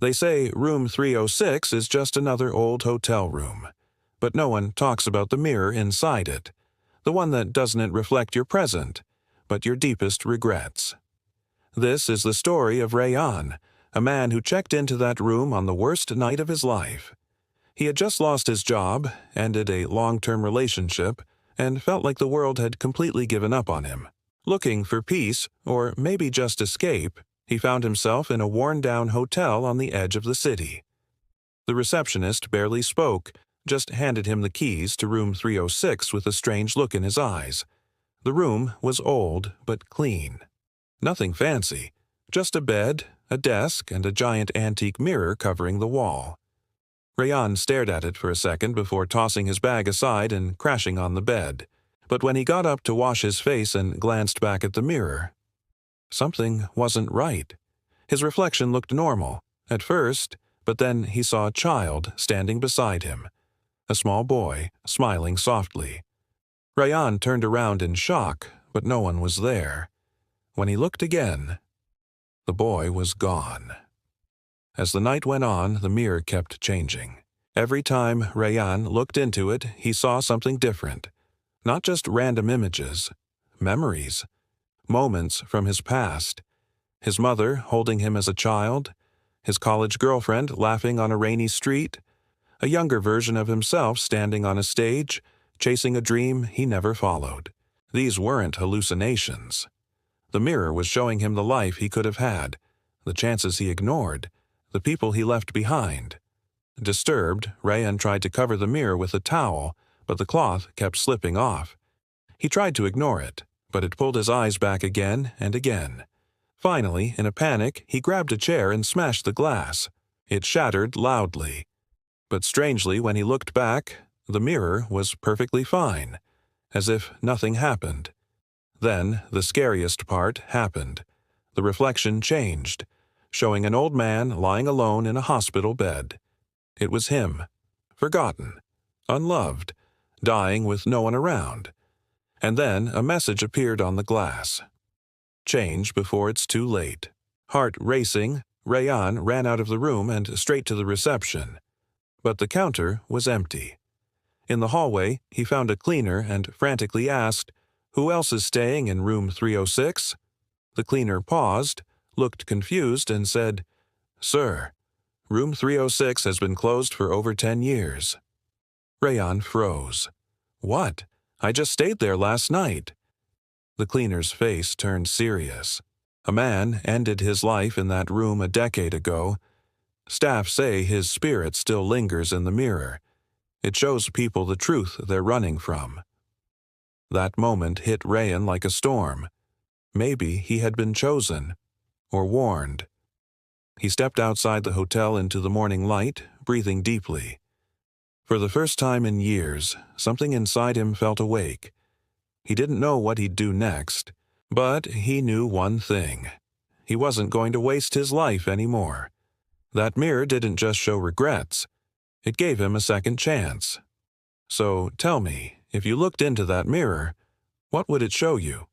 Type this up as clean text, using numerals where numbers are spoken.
They say room 306 is just another old hotel room, but no one talks about the mirror inside it, the one that doesn't reflect your present, but your deepest regrets. This is the story of Rayan, a man who checked into that room on the worst night of his life. He had just lost his job, ended a long-term relationship, and felt like the world had completely given up on him. Looking for peace, or maybe just escape, he found himself in a worn-down hotel on the edge of the city. The receptionist barely spoke, just handed him the keys to room 306 with a strange look in his eyes. The room was old but clean. Nothing fancy, just a bed, a desk, and a giant antique mirror covering the wall. Rayan stared at it for a second before tossing his bag aside and crashing on the bed. But when he got up to wash his face and glanced back at the mirror, something wasn't right. His reflection looked normal, at first, but then he saw a child standing beside him, a small boy, smiling softly. Rayan turned around in shock, but no one was there. When he looked again, the boy was gone. As the night went on, the mirror kept changing. Every time Rayan looked into it, he saw something different. Not just random images, memories, moments from his past. His mother holding him as a child, his college girlfriend laughing on a rainy street, a younger version of himself standing on a stage, chasing a dream he never followed. These weren't hallucinations. The mirror was showing him the life he could have had, the chances he ignored, the people he left behind. Disturbed, Rayan tried to cover the mirror with a towel, but the cloth kept slipping off. He tried to ignore it, but it pulled his eyes back again and again. Finally, in a panic, he grabbed a chair and smashed the glass. It shattered loudly. But strangely, when he looked back, the mirror was perfectly fine, as if nothing happened. Then, the scariest part happened. The reflection changed, showing an old man lying alone in a hospital bed. It was him, forgotten, unloved, dying with no one around. And then a message appeared on the glass. Change before it's too late. Heart racing, Rayan ran out of the room and straight to the reception. But the counter was empty. In the hallway, he found a cleaner and frantically asked, "Who else is staying in room 306? The cleaner paused, looked confused, and said, "Sir, room 306 has been closed for over 10 years. Rayan froze. "What? I just stayed there last night." The cleaner's face turned serious. A man ended his life in that room a decade ago. Staff say his spirit still lingers in the mirror. It shows people the truth they're running from. That moment hit Rayan like a storm. Maybe he had been chosen, or warned. He stepped outside the hotel into the morning light, breathing deeply. For the first time in years, something inside him felt awake. He didn't know what he'd do next, but he knew one thing. He wasn't going to waste his life anymore. That mirror didn't just show regrets. It gave him a second chance. So tell me, if you looked into that mirror, what would it show you?